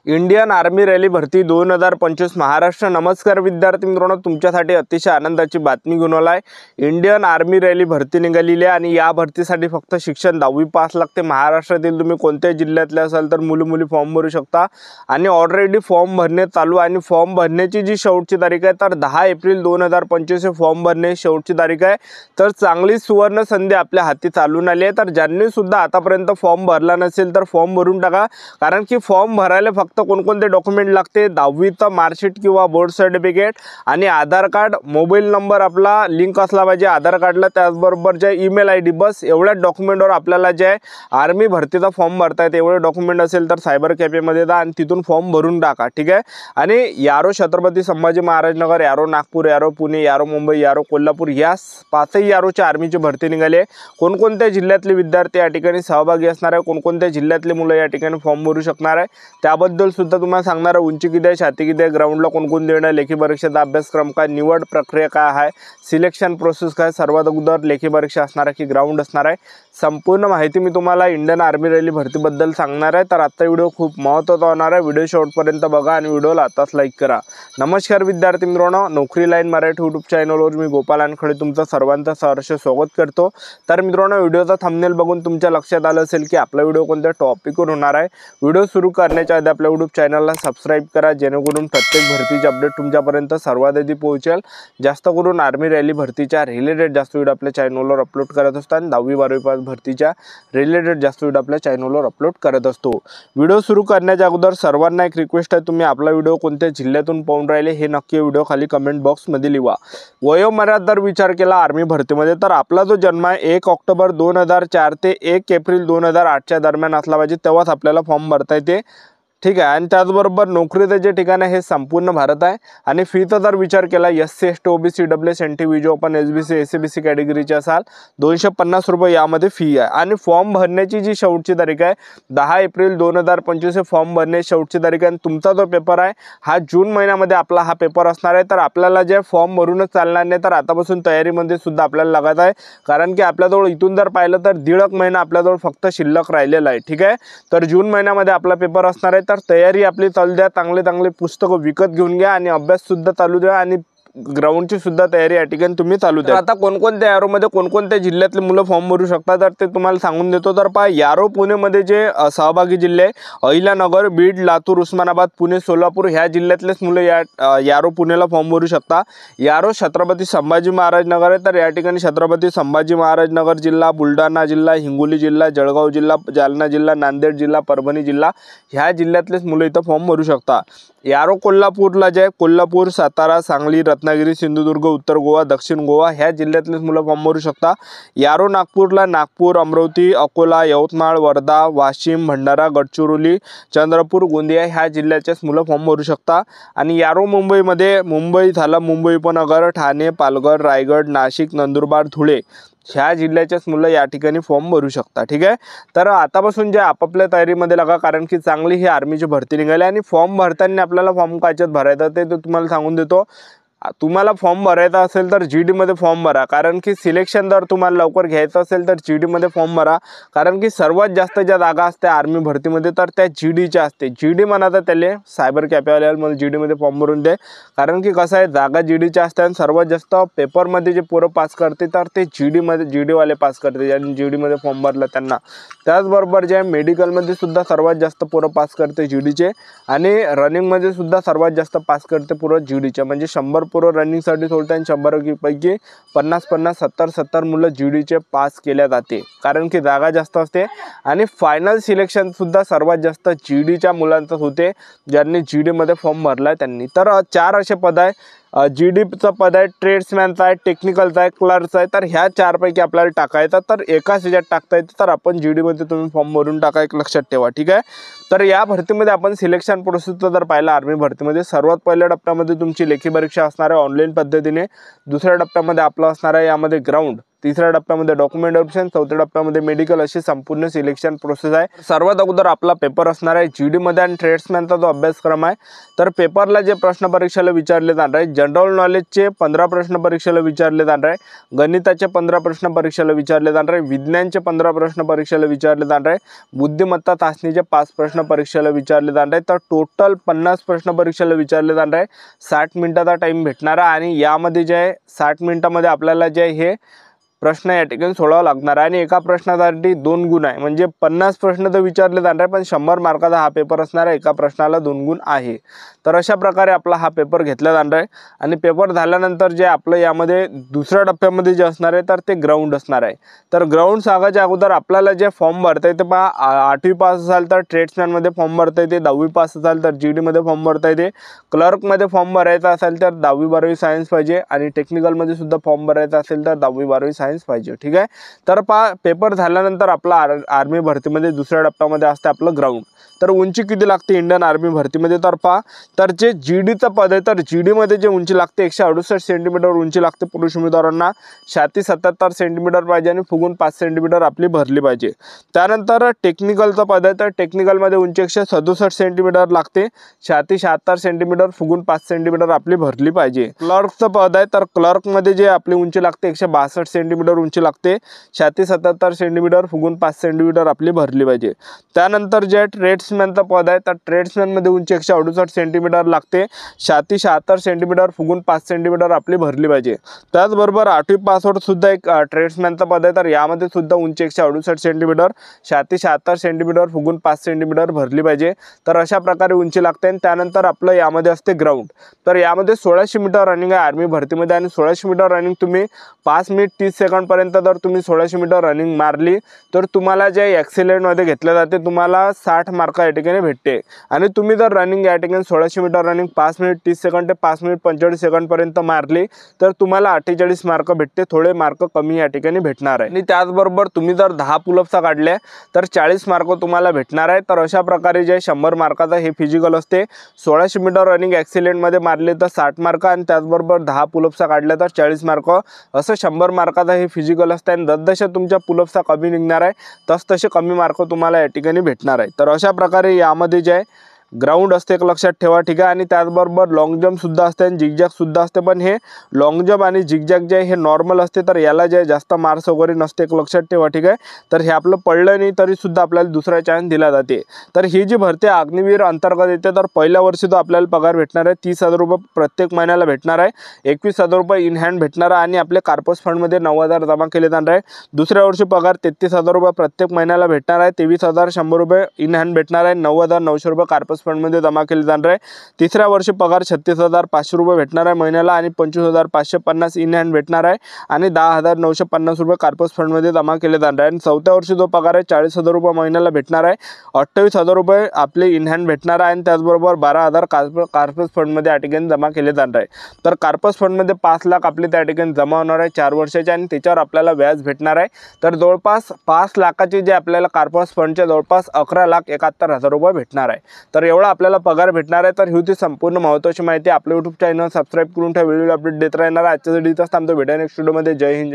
Indian army rally भरती 2025 महाराष्ट्र। नमस्कार विद्यार्थी मित्रांनो, तुमच्यासाठी अतिशय आनंदाची बातमी घेऊन आलाय। इंडियन आर्मी रॅली भरती निघालेली आहे आणि या भरतीसाठी फक्त शिक्षण 10वी पास लागते। महाराष्ट्रातील तुम्ही कोणत्याही जिल्ह्यातले असाल तर मुली फॉर्म भरू शकता आणि ऑलरेडी फॉर्म भरणे चालू आणि फॉर्म भरण्याची जी शेवटची तारीख आहे तर 10 एप्रिल 2025 हे फॉर्म भरणे शेवटची तारीख आहे। तर चांगली सुवर्ण संधी आपल्या हाती चालून आली आहे। तर ज्यांनी सुद्धा आतापर्यंत फॉर्म भरला नसेल तर फॉर्म भरून टाका, कारण की फॉर्म भरायला फक्त कोणकोणते डॉक्युमेंट लागते 10वीचा मार्कशीट किंवा बोर्ड सर्टिफिकेट आणि आधार कार्ड, मोबाईल नंबर आपला लिंक असला पाहिजे आधार कार्डला, त्याचबरोबर जे ईमेल आयडी, बस एवढ्या डॉक्युमेंटवर आपल्याला जे आर्मी भरतीचा फॉर्म भरता येते। एवढे डॉक्युमेंट असेल तर सायबर कॅफेमध्ये जा आणि तिथून फॉर्म भरून टाका, ठीक आहे। आणि यारो छत्रपती संभाजी महाराज नगर, यारो नागपूर, यारो पुणे, यारो मुंबई, यारो कोल्हापूर या 5ही यारोच्या आर्मीची भरती निघाली। कोणकोणत्या जिल्ह्यातले विद्यार्थी या ठिकाणी सहभागी असणार आहे, कोणकोणत्या जिल्ह्यातले मुलं या ठिकाणी फॉर्म भरू शकणार आहे त्याबद्दल सुद्धा तुम्हाला सांगणार आहे। उंची किती आहे, छाती किती आहे, ग्राउंडला कोण देणार, लेखी परीक्षेचा अभ्यासक्रम काय, निवड प्रक्रिया काय आहे, सिलेक्शन प्रोसेस काय, सर्वात अगोदर लेखी परीक्षा असणार आहे की ग्राउंड असणार आहे, संपूर्ण माहिती मी तुम्हाला इंडियन आर्मी रॅली भरतीबद्दल सांगणार आहे। तर आजचा व्हिडिओ खूप महत्त्वाचा होणार आहे। व्हिडिओ शेवटपर्यंत बघा आणि व्हिडिओला आताच लाईक करा। नमस्कार विद्यार्थी मित्रांनो, नोकरी लाईन मराठी यूट्यूब चॅनलवर मी गोपाल अनखडे तुमचं सर्वांचं सहर्ष स्वागत करतो। तर मित्रांनो, व्हिडिओचा थंबनेल बघून तुमच्या लक्षात आलं असेल की आपला व्हिडिओ कोणत्या टॉपिकवर होणार आहे। व्हिडिओ सुरू करण्याच्या आधी आपल्या यूट्यूब चॅनलला सबस्क्राइब करा, जेणेकरून प्रत्येक भरतीचे अपडेट तुमच्यापर्यंत सर्वात आधी पोहोचेल। जास्त करून आर्मी रॅली भरतीच्या रिलेटेड जास्त व्हिडिओ आपल्या चॅनलवर अपलोड करत असतो आणि 10वी 12वी पास भरतीच्या रिलेटेड जास्त व्हिडिओ आपल्या चॅनलवर अपलोड करत असतो। व्हिडिओ सुरू करण्याच्या अगोदर सर्वांना एक रिक्वेस्ट आहे, तुम्ही आपला व्हिडिओ कोणत्या जिल्ह्यातून पाहून राहिले हे नक्की व्हिडिओ खाली कमेंट बॉक्समध्ये लिहा। वयोमर्यादा विचार केला आर्मी भरतीमध्ये तर आपला जो जन्म आहे 1 ऑक्टोबर 2004 ते 1 एप्रिल 2008च्या दरम्यान असला पाहिजे, तेव्हाच आपल्याला फॉर्म भरता येते, ठीक आहे। आणि त्याचबरोबर नोकरीचं जे ठिकाण आहे हे संपूर्ण भारत आहे। आणि फीचा जर विचार केला SC ST OBC EWS NT विजो ओपन SBC SCBC कॅटेगरीचे असाल 250 रुपये यामध्ये फी आहे। आणि फॉर्म भरण्याची जी शेवटची तारीख आहे 10 एप्रिल 2025 हे फॉर्म भरणे शेवटची तारीख आहे। तुमचा जो पेपर आहे हा जून महिन्यामध्ये आपला हा पेपर असणार आहे। तर आपल्याला जे फॉर्म भरूनच चालणार नाही, तर आतापासून तयारीमध्ये सुद्धा आपल्याला लागत आहे, कारण की आपल्याजवळ इथून जर पाहिलं तर 1.5 महिना आपल्याजवळ फक्त शिल्लक राहिलेला आहे, ठीक आहे। तर जून महिन्यामध्ये आपला पेपर असणार आहे। तर तयारी आपली चालू द्या, चांगले पुस्तकं विकत घेऊन घ्या आणि अभ्यास सुद्धा चालू द्या आणि ग्राउंडची सुद्धा तयारी या ठिकाणी तुम्ही चालू द्या। आता कोणकोणत्या यारोमध्ये कोणकोणत्या जिल्ह्यातले मुलं फॉर्म भरू शकतात तर ते तुम्हाला सांगून देतो। तर पहा, यारो पुणेमध्ये जे सहभागी जिल्हे अहिल्यानगर, बीड, लातूर, उस्मानाबाद, पुणे, सोलापूर ह्या जिल्ह्यातलेच मुलं यारो पुणेला फॉर्म भरू शकता। यारो छत्रपती संभाजी महाराज नगर आहे, तर या ठिकाणी छत्रपती संभाजी महाराज नगर जिल्हा, बुलढाणा जिल्हा, हिंगोली जिल्हा, जळगाव जिल्हा, जालना जिल्हा, नांदेड जिल्हा, परभणी जिल्हा ह्या जिल्ह्यातलेच मुलं इथं फॉर्म भरू शकता। यारो कोल्हापूरला जे कोल्हापूर, सातारा, सांगली, रत्नागिरी, सिंधुदुर्ग, उत्तर गोवा, दक्षिण गोवा ह्या जिल्ह्यातलेच मुलं फॉर्म भरू शकता। यारो नागपूरला नागपूर, अमरावती, अकोला, यवतमाळ, वर्धा, वाशिम, भंडारा, गडचिरोली, चंद्रपूर, गोंदिया ह्या जिल्ह्याचेच मुलं फॉर्म भरू शकता। आणि यारो मुंबईमध्ये मुंबई झालं, मुंबई उपनगर, ठाणे, पालघर, रायगड, नाशिक, नंदुरबार, धुळे ह्या जिल्ह्याचेच मुलं या ठिकाणी फॉर्म भरू शकता, ठीक आहे। तर आतापासून जे आपापल्या तयारीमध्ये लागा, कारण की चांगली ही आर्मीची भरती निघाली आणि फॉर्म भरताना आपल्याला फॉर्म कायच्यात भरायचा ते तुम्हाला सांगून देतो। तुम्हाला फॉर्म भरायचा असेल तर GD मध्ये फॉर्म भरा, कारण की सिलेक्शन जर तुम्हाला लवकर घ्यायचं असेल तर GD मध्ये फॉर्म भरा, कारण की सर्वात जास्त ज्या जागा असते आर्मी भरतीमध्ये तर त्या GDच्या असते। GD म्हणायचं त्याला सायबर कॅफेवाल्याला मला GD मध्ये फॉर्म भरून दे, कारण की कसं आहे जागा GDच्या असते आणि सर्वात जास्त पेपरमध्ये जे पोरं पास करते तर ते GD वाले पास करते आणि GD मध्ये फॉर्म भरला त्यांना। त्याचबरोबर जे मेडिकलमध्ये सुद्धा सर्वात जास्त पोरं पास करते GDचे आणि रनिंगमध्ये सुद्धा सर्वात जास्त पास करते पोरं GDचे, म्हणजे 100 पोरं रनिंगसाठी सोडतात आणि 100 पैकी 50 70 मुलं GDचे पास केल्या जाते, कारण की जागा जास्त असते। आणि फायनल सिलेक्शन सुद्धा सर्वात जास्त GDच्या मुलांचं होते ज्यांनी GD मध्ये फॉर्म भरला त्यांनी। तर 4 असे पद आहे, GDचं पद आहे, ट्रेड्समॅनचं आहे, टेक्निकलचं आहे, क्लर्कचं आहे। तर ह्या 4 पैकी आपल्याला टाकायचं, तर एकाच ह्याच्यात टाकता येतं, तर आपण GD मध्ये तुम्ही फॉर्म भरून टाका, एक लक्षात ठेवा, ठीक आहे। तर या भरतीमध्ये आपण सिलेक्शन प्रोसेसचं जर पाहिलं आर्मी भरतीमध्ये सर्वात पहिल्या टप्प्यामध्ये तुमची लेखी परीक्षा असणार आहे ऑनलाईन पद्धतीने, दुसऱ्या टप्प्यामध्ये आपलं असणार आहे यामध्ये ग्राउंड, तिसऱ्या टप्प्यामध्ये डॉक्युमेंट व्हेरिफिकेशन, चौथ्या टप्प्यामध्ये मेडिकल, अशी संपूर्ण सिलेक्शन प्रोसेस आहे। सर्वात अगोदर आपला पेपर असणार आहे जीडी मध्ये आणि ट्रेड्समॅनचा जो अभ्यासक्रम आहे। तर पेपरला जे प्रश्न परीक्षेला विचारले जाणार आहे, जनरल नॉलेजचे 15 प्रश्न परीक्षेला विचारले जाणार आहे, गणिताचे 15 प्रश्न परीक्षेला विचारले जाणार आहे, विज्ञानचे 15 प्रश्न परीक्षेला विचारले जाणार आहे, बुद्धिमत्ता चाचणीचे 5 प्रश्न परीक्षेला विचारले जाणार आहे। तर टोटल 50 प्रश्न परीक्षेला विचारले जाणार आहे। 60 मिनिटाचा टाइम भेटणार आहे आणि यामध्ये जे आहे 60 मिनिटामध्ये आपल्याला जे हे प्रश्न या ठिकाणी सोडवावा लागणार आहे आणि एका प्रश्नासाठी 2 गुण आहे, म्हणजे 50 प्रश्न तर विचारले जाणार आहे, पण 100 मार्काचा हा पेपर असणार आहे, एका प्रश्नाला 2 गुण आहे। तर अशा प्रकारे आपला हा पेपर घेतला जाणार आहे आणि पेपर झाल्यानंतर जे आपलं यामध्ये दुसऱ्या टप्प्यामध्ये जे असणार आहे तर ते ग्राउंड असणार आहे। तर ग्राउंड सांगायच्या अगोदर आपल्याला जे फॉर्म भरता येते पहा, 8वी पास असाल तर ट्रेड्समॅनमध्ये फॉर्म भरता येते, 10वी पास असाल तर जीडीमध्ये फॉर्म भरता येते, क्लर्कमध्ये फॉर्म भरायचा असेल तर 10वी 12वी सायन्स पाहिजे आणि टेक्निकलमध्ये सुद्धा फॉर्म भरायचा असेल तर 10वी 12वी सायन्स पाहिजे। ठीक आहे, तर पेपर झाल्यानंतर आपला आर्मी भरतीमध्ये दुसऱ्या टप्प्यामध्ये असते आपलं ग्राउंड। तर उंची किती लागते इंडियन आर्मी भरतीमध्ये, तर पहा, तर जे जीडीचं पद आहे तर जीडीमध्ये जे उंची लागते 168 सेंटीमीटर उंची लागते पुरुष उमेदवारांना, छाती 77 सेंटीमीटर पाहिजे आणि फुगून 5 सेंटीमीटर आपली भरली पाहिजे। त्यानंतर टेक्निकलचं पद आहे तर टेक्निकलमध्ये उंची 167 सेंटीमीटर लागते, छाती 76 सेंटीमीटर, फुगून 5 सेंटीमीटर आपली भरली पाहिजे। क्लर्कचं पद आहे तर क्लर्कमध्ये जे आपली उंची लागते 162 सेंटीमीटर उंची लागते, छाती 77 सेंटीमीटर, फुगून 5 सेंटीमीटर आपली भरली पाहिजे। त्यानंतर जे ट्रेड्समॅनचं पद आहे तर ट्रेड्समॅनमध्ये उंची 168 सेंटीमीटर लागते, छाती 76 सेंटीमीटर, फुगून 5 सेंटीमीटर आपली भरली पाहिजे। त्याचबरोबर 8वी पासवर सुद्धा एक ट्रेड्समॅनचं पद आहे तर यामध्ये सुद्धा उंची 168 सेंटीमीटर, छाती 76 सेंटीमीटर, फुगून 5 सेंटीमीटर भरली पाहिजे। तर अशा प्रकारे उंची लागते आणि त्यानंतर आपलं यामध्ये असते ग्राउंड। तर यामध्ये 1600 मीटर रनिंग आहे आर्मी भरतीमध्ये आणि 1600 मीटर रनिंग तुम्ही 5 मिनिट 30 सेकंडपर्यंत जर तुम्ही 1600 मीटर रनिंग मारली तर तुम्हाला जे एक्सेलेंटमध्ये घेतले जाते, तुम्हाला 60 मार्क या ठिकाणी भेटते आणि तुम्ही जर रनिंग या ठिकाणी 1600 मीटर रनिंग 5 मिनिट 30 सेकंड ते 5 मिनिट 45 सेकंडपर्यंत मारली तर तुम्हाला 48 मार्क भेटते, थोडे मार्क कमी या ठिकाणी भेटणार आहे। आणि त्याचबरोबर तुम्ही जर 10 पुलअप्स काढल्या तर 40 मार्क तुम्हाला भेटणार आहे। तर अशा प्रकारे जे 100 मार्काचा हे फिजिकल असते, 1600 मीटर रनिंग एक्सेलेंटमध्ये मारले तर 60 मार्क आणि त्याचबरोबर 10 पुलअप्स काढल्या तर 40 मार्क, असं 100 मार्काचा हे फिजिकल असते आणि जसजशा तुमच्या पुलअप्स कमी निघणार आहे तसतसे कमी मार्क तुम्हाला या ठिकाणी भेटणार आहे। तर अशा प्रकारे यामध्ये जे आहे ग्राउंड असते एक लक्षात ठेवा। ठीक आहे, आणि त्याचबरोबर लॉंग जंप सुद्धा असते आणि झिगझॅग सुद्धा असते, पण हे लॉंग जंप आणि झिगझॅग जे हे नॉर्मल असते तर याला जे जास्त मार्क्स वगैरे नसते, एक लक्षात ठेवा। ठीक आहे, तर हे आपलं पडलं नाही तरी सुद्धा आपल्याला दुसरा चान्स दिला जाते। तर ही जी भरती अग्निवीर अंतर्गत येते तर पहिल्या वर्षी तो आपल्याला पगार भेटणार आहे 30,000 रुपये प्रत्येक महिन्याला भेटणार आहे, 21,000 रुपये इन हँड भेटणार आहे आणि आपले कार्पस फंडमध्ये 9,000 जमा केले जाणार आहे। दुसऱ्या वर्षी पगार 33,000 रुपये प्रत्येक महिन्याला भेटणार आहे, 23,100 रुपये इन हँड भेटणार आहे, 9,900 रुपये कार्पस फंडमध्ये जमा केले जाणार आहे। तिसऱ्या वर्षी पगार 36,500 रुपये भेटणार आहे महिन्याला आणि 25,550 इन हँड भेटणार आहे आणि 10,950 रुपये कार्पस फंडमध्ये जमा केले जाणार आहे। आणि चौथ्या वर्षी जो पगार आहे 40,000 रुपये महिन्याला भेटणार आहे, 28,000 रुपये आपले इन हँड भेटणार आहे आणि त्याचबरोबर 12,000 कार्पस फंडमध्ये या ठिकाणी जमा केले जाणार आहे। तर कार्पस फंडमध्ये 5 लाख आपले त्या ठिकाणी जमा होणार आहे 4 वर्षाचे आणि त्याच्यावर आपल्याला व्याज भेटणार आहे। तर जवळपास 5 लाखाचे जे आपल्याला कार्पस फंडचे जवळपास 11,71,000 रुपये भेटणार आहे। तर एवढा आपल्याला पगार भेटणार आहे। तर ही होती संपूर्ण महत्त्वाची माहिती। आपल्या यूट्यूब चॅनल सबस्क्राईब करून ठेवा, व्हिडिओ अपडेट देत राहणार। आजच्या व्हिडिओ इथंच थांबतो, भेटूया नेक्स्ट व्हिडिओमध्ये। जय हिंद।